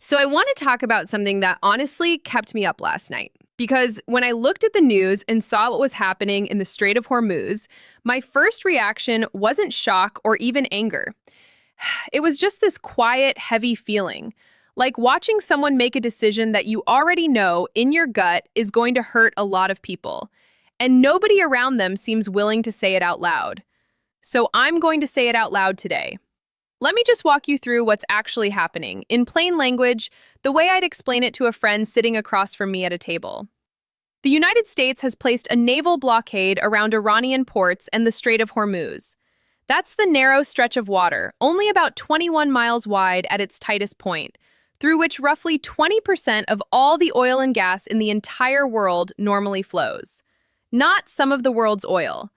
So I want to talk about something that honestly kept me up last night. Because when I looked at the news and saw what was happening in the Strait of Hormuz, my first reaction wasn't shock or even anger. It was just this quiet, heavy feeling. Like watching someone make a decision that you already know in your gut is going to hurt a lot of people. And nobody around them seems willing to say it out loud. So I'm going to say it out loud today. Let me just walk you through what's actually happening, in plain language, the way I'd explain it to a friend sitting across from me at a table. The United States has placed a naval blockade around Iranian ports and the Strait of Hormuz. That's the narrow stretch of water, only about 21 miles wide at its tightest point, through which roughly 20% of all the oil and gas in the entire world normally flows. Not some of the world's oil.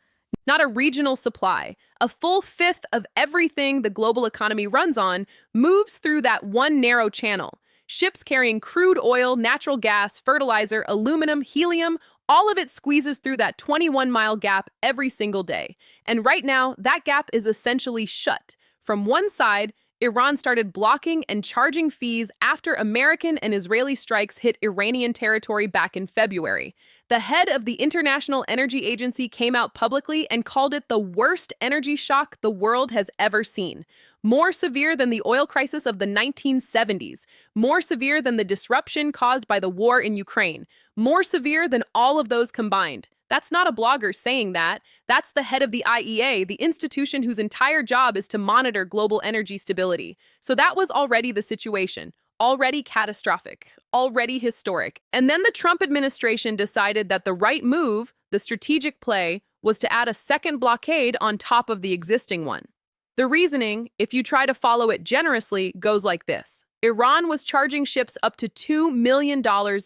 Not a regional supply. A full fifth of everything the global economy runs on moves through that one narrow channel. Ships carrying crude oil, natural gas, fertilizer, aluminum, helium, all of it squeezes through that 21-mile gap every single day. And right now, that gap is essentially shut. From one side, Iran started blocking and charging fees after American and Israeli strikes hit Iranian territory back in February. The head of the International Energy Agency came out publicly and called it the worst energy shock the world has ever seen. More severe than the oil crisis of the 1970s. More severe than the disruption caused by the war in Ukraine. More severe than all of those combined. That's not a blogger saying that. That's the head of the IEA, the institution whose entire job is to monitor global energy stability. So that was already the situation. Already catastrophic. Already historic. And then the Trump administration decided that the right move, the strategic play, was to add a second blockade on top of the existing one. The reasoning, if you try to follow it generously, goes like this. Iran was charging ships up to $2 million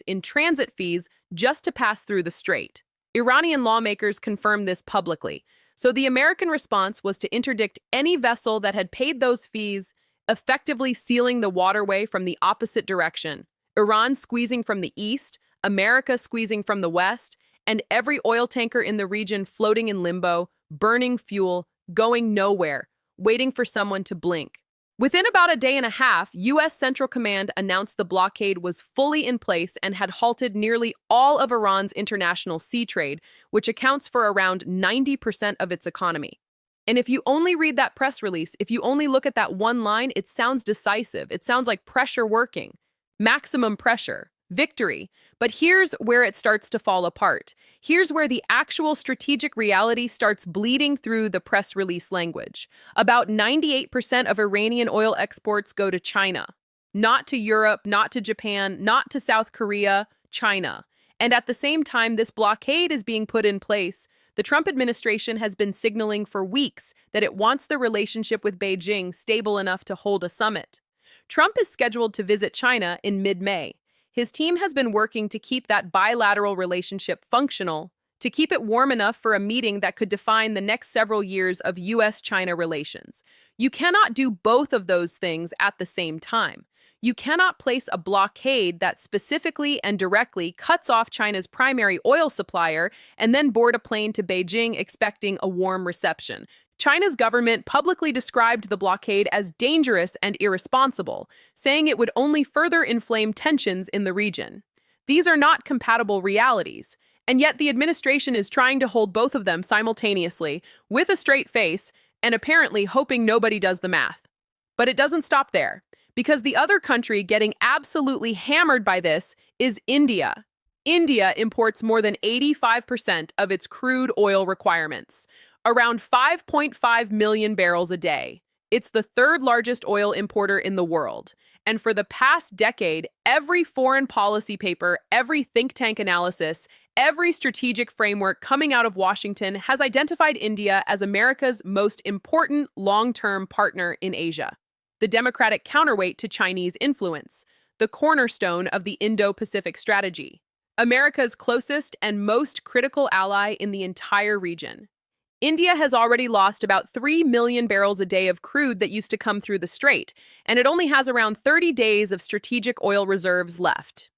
in transit fees just to pass through the strait. Iranian lawmakers confirmed this publicly, so the American response was to interdict any vessel that had paid those fees, effectively sealing the waterway from the opposite direction. Iran squeezing from the east, America squeezing from the west, and every oil tanker in the region floating in limbo, burning fuel, going nowhere, waiting for someone to blink. Within about a day and a half, U.S. Central Command announced the blockade was fully in place and had halted nearly all of Iran's international sea trade, which accounts for around 90% of its economy. And if you only read that press release, if you only look at that one line, it sounds decisive. It sounds like pressure working. Maximum pressure. Victory. But here's where it starts to fall apart. Here's where the actual strategic reality starts bleeding through the press release language. About 98% of Iranian oil exports go to China. Not to Europe, not to Japan, not to South Korea, China. And at the same time this blockade is being put in place, the Trump administration has been signaling for weeks that it wants the relationship with Beijing stable enough to hold a summit. Trump is scheduled to visit China in mid-May. His team has been working to keep that bilateral relationship functional, to keep it warm enough for a meeting that could define the next several years of U.S.-China relations. You cannot do both of those things at the same time. You cannot place a blockade that specifically and directly cuts off China's primary oil supplier and then board a plane to Beijing expecting a warm reception. China's government publicly described the blockade as dangerous and irresponsible, saying it would only further inflame tensions in the region. These are not compatible realities, and yet the administration is trying to hold both of them simultaneously, with a straight face, and apparently hoping nobody does the math. But it doesn't stop there, because the other country getting absolutely hammered by this is India. India imports more than 85% of its crude oil requirements. Around 5.5 million barrels a day. It's the third largest oil importer in the world. And for the past decade, every foreign policy paper, every think tank analysis, every strategic framework coming out of Washington has identified India as America's most important long-term partner in Asia. The democratic counterweight to Chinese influence, the cornerstone of the Indo-Pacific strategy. America's closest and most critical ally in the entire region. India has already lost about 3 million barrels a day of crude that used to come through the strait, and it only has around 30 days of strategic oil reserves left.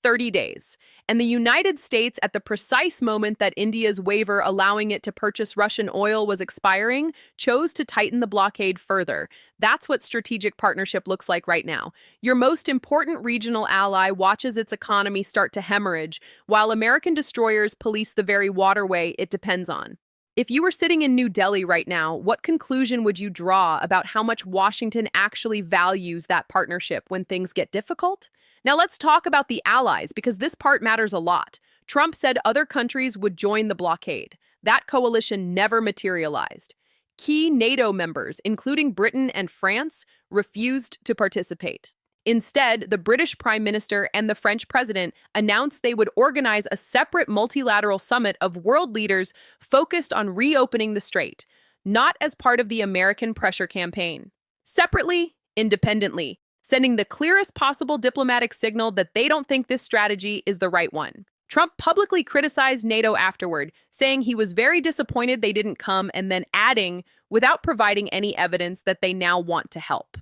30 days. And the United States, at the precise moment that India's waiver allowing it to purchase Russian oil was expiring, chose to tighten the blockade further. That's what strategic partnership looks like right now. Your most important regional ally watches its economy start to hemorrhage, while American destroyers police the very waterway it depends on. If you were sitting in New Delhi right now, what conclusion would you draw about how much Washington actually values that partnership when things get difficult? Now let's talk about the allies, because this part matters a lot. Trump said other countries would join the blockade. That coalition never materialized. Key NATO members, including Britain and France, refused to participate. Instead, the British Prime Minister and the French President announced they would organize a separate multilateral summit of world leaders focused on reopening the strait, not as part of the American pressure campaign. Separately, independently, sending the clearest possible diplomatic signal that they don't think this strategy is the right one. Trump publicly criticized NATO afterward, saying he was very disappointed they didn't come, and then adding, without providing any evidence, that they now want to help.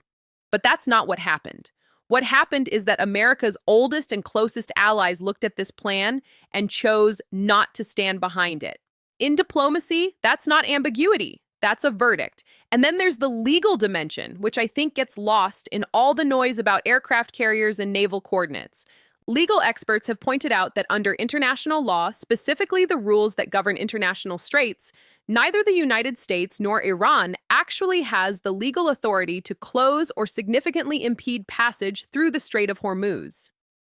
But that's not what happened. What happened is that America's oldest and closest allies looked at this plan and chose not to stand behind it. In diplomacy, that's not ambiguity. That's a verdict. And then there's the legal dimension, which I think gets lost in all the noise about aircraft carriers and naval coordinates. Legal experts have pointed out that under international law, specifically the rules that govern international straits, neither the United States nor Iran actually has the legal authority to close or significantly impede passage through the Strait of Hormuz.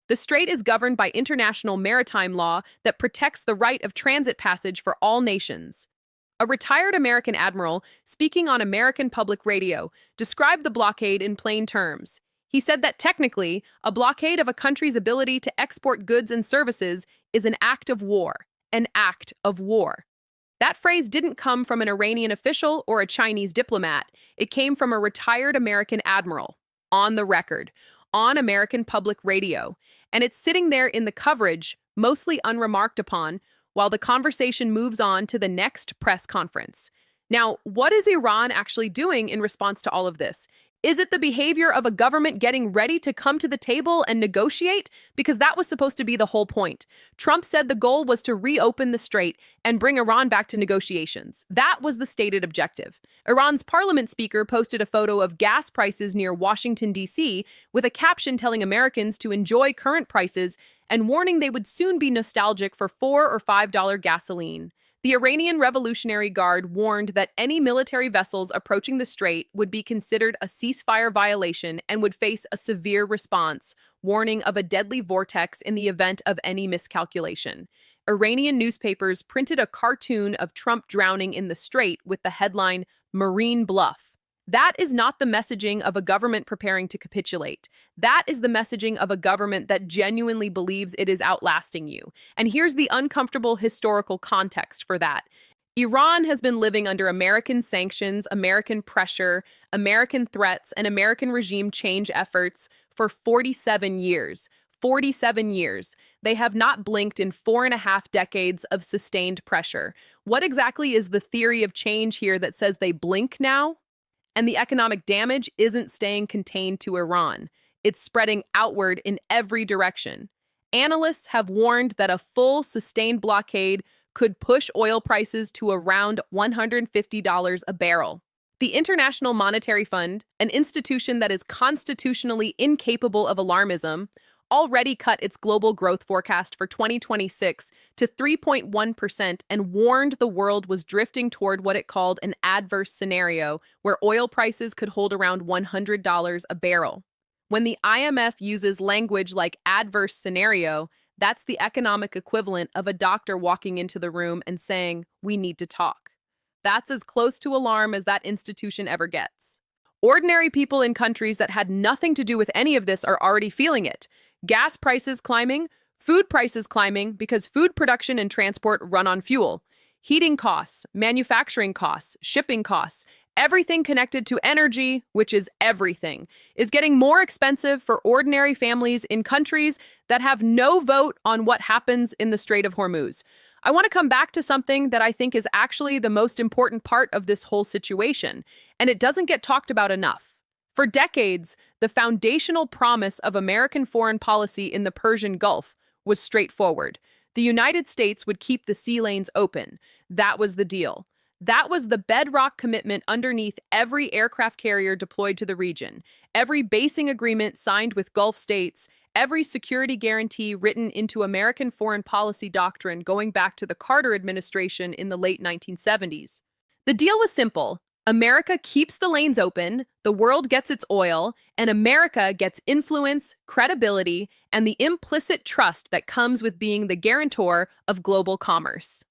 The strait is governed by international maritime law that protects the right of transit passage for all nations. A retired American admiral, speaking on American public radio, described the blockade in plain terms. He said that technically, a blockade of a country's ability to export goods and services is an act of war. An act of war. That phrase didn't come from an Iranian official or a Chinese diplomat. It came from a retired American admiral, on the record, on American public radio. And it's sitting there in the coverage, mostly unremarked upon, while the conversation moves on to the next press conference. Now, what is Iran actually doing in response to all of this? Is it the behavior of a government getting ready to come to the table and negotiate? Because that was supposed to be the whole point. Trump said the goal was to reopen the strait and bring Iran back to negotiations. That was the stated objective. Iran's parliament speaker posted a photo of gas prices near Washington, D.C., with a caption telling Americans to enjoy current prices and warning they would soon be nostalgic for $4 or $5 gasoline. The Iranian Revolutionary Guard warned that any military vessels approaching the strait would be considered a ceasefire violation and would face a severe response, warning of a deadly vortex in the event of any miscalculation. Iranian newspapers printed a cartoon of Trump drowning in the strait with the headline, "Marine Bluff." That is not the messaging of a government preparing to capitulate. That is the messaging of a government that genuinely believes it is outlasting you. And here's the uncomfortable historical context for that. Iran has been living under American sanctions, American pressure, American threats, and American regime change efforts for 47 years. 47 years. They have not blinked in 4.5 decades of sustained pressure. What exactly is the theory of change here that says they blink now? And the economic damage isn't staying contained to Iran. It's spreading outward in every direction. Analysts have warned that a full, sustained blockade could push oil prices to around $150 a barrel. The International Monetary Fund, an institution that is constitutionally incapable of alarmism, already cut its global growth forecast for 2026 to 3.1% and warned the world was drifting toward what it called an adverse scenario, where oil prices could hold around $100 a barrel. When the IMF uses language like adverse scenario, that's the economic equivalent of a doctor walking into the room and saying, "We need to talk." That's as close to alarm as that institution ever gets. Ordinary people in countries that had nothing to do with any of this are already feeling it. Gas prices climbing, food prices climbing because food production and transport run on fuel. Heating costs, manufacturing costs, shipping costs, everything connected to energy, which is everything, is getting more expensive for ordinary families in countries that have no vote on what happens in the Strait of Hormuz. I want to come back to something that I think is actually the most important part of this whole situation, and it doesn't get talked about enough. For decades, the foundational promise of American foreign policy in the Persian Gulf, was straightforward. The United States would keep the sea lanes open. That was the deal. That was the bedrock commitment underneath every aircraft carrier deployed to the region, every basing agreement signed with Gulf states, every security guarantee written into American foreign policy doctrine going back to the Carter administration in the late 1970s. The deal was simple. America keeps the lanes open, the world gets its oil, and America gets influence, credibility, and the implicit trust that comes with being the guarantor of global commerce.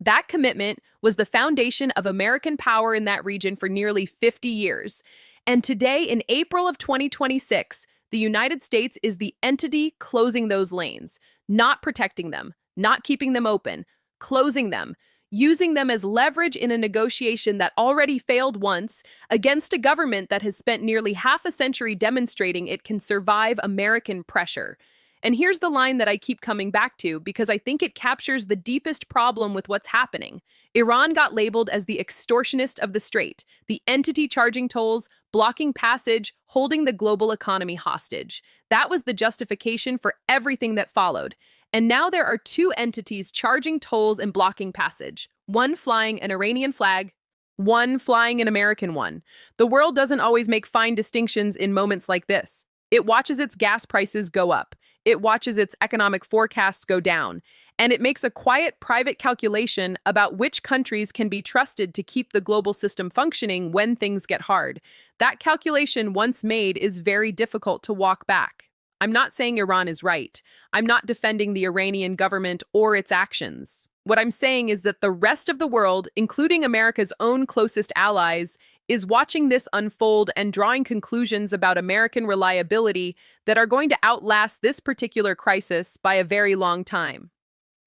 That commitment was the foundation of American power in that region for nearly 50 years. And today, in April of 2026, the United States is the entity closing those lanes, not protecting them, not keeping them open, closing them, using them as leverage in a negotiation that already failed once against a government that has spent nearly half a century demonstrating it can survive American pressure. And here's the line that I keep coming back to because I think it captures the deepest problem with what's happening. Iran got labeled as the extortionist of the Strait, the entity charging tolls, blocking passage, holding the global economy hostage. That was the justification for everything that followed. And now there are two entities charging tolls and blocking passage, one flying an Iranian flag, one flying an American one. The world doesn't always make fine distinctions in moments like this. It watches its gas prices go up. It watches its economic forecasts go down. And it makes a quiet private calculation about which countries can be trusted to keep the global system functioning when things get hard. That calculation, once made, is very difficult to walk back. I'm not saying Iran is right. I'm not defending the Iranian government or its actions. What I'm saying is that the rest of the world, including America's own closest allies, is watching this unfold and drawing conclusions about American reliability that are going to outlast this particular crisis by a very long time.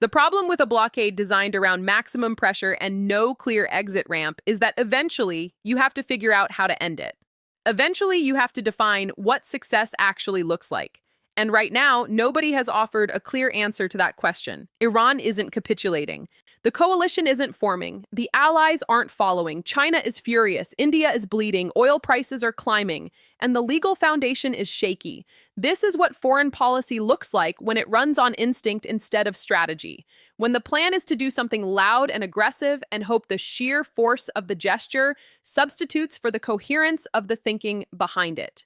The problem with a blockade designed around maximum pressure and no clear exit ramp is that eventually you have to figure out how to end it. Eventually you have to define what success actually looks like. And right now, nobody has offered a clear answer to that question. Iran isn't capitulating. The coalition isn't forming. The allies aren't following. China is furious. India is bleeding. Oil prices are climbing. And the legal foundation is shaky. This is what foreign policy looks like when it runs on instinct instead of strategy. When the plan is to do something loud and aggressive and hope the sheer force of the gesture substitutes for the coherence of the thinking behind it.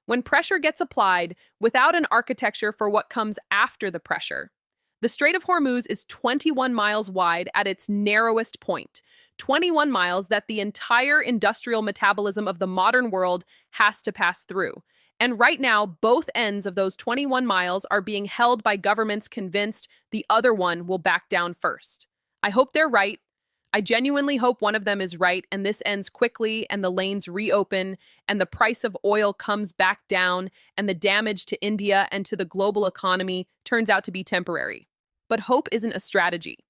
When pressure gets applied without an architecture for what comes after the pressure. The Strait of Hormuz is 21 miles wide at its narrowest point, 21 miles that the entire industrial metabolism of the modern world has to pass through. And right now, both ends of those 21 miles are being held by governments convinced the other one will back down first. I hope they're right. I genuinely hope one of them is right and this ends quickly and the lanes reopen and the price of oil comes back down and the damage to India and to the global economy turns out to be temporary. But hope isn't a strategy.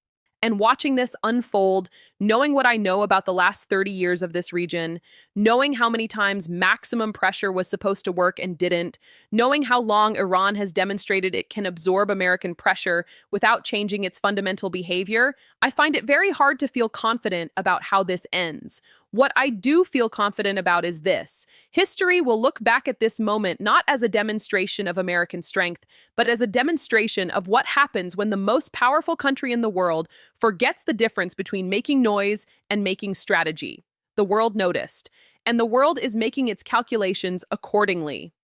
And watching this unfold, knowing what I know about the last 30 years of this region, knowing how many times maximum pressure was supposed to work and didn't, knowing how long Iran has demonstrated it can absorb American pressure without changing its fundamental behavior, I find it very hard to feel confident about how this ends. What I do feel confident about is this. History will look back at this moment not as a demonstration of American strength, but as a demonstration of what happens when the most powerful country in the world forgets the difference between making noise and making strategy. The world noticed, and the world is making its calculations accordingly.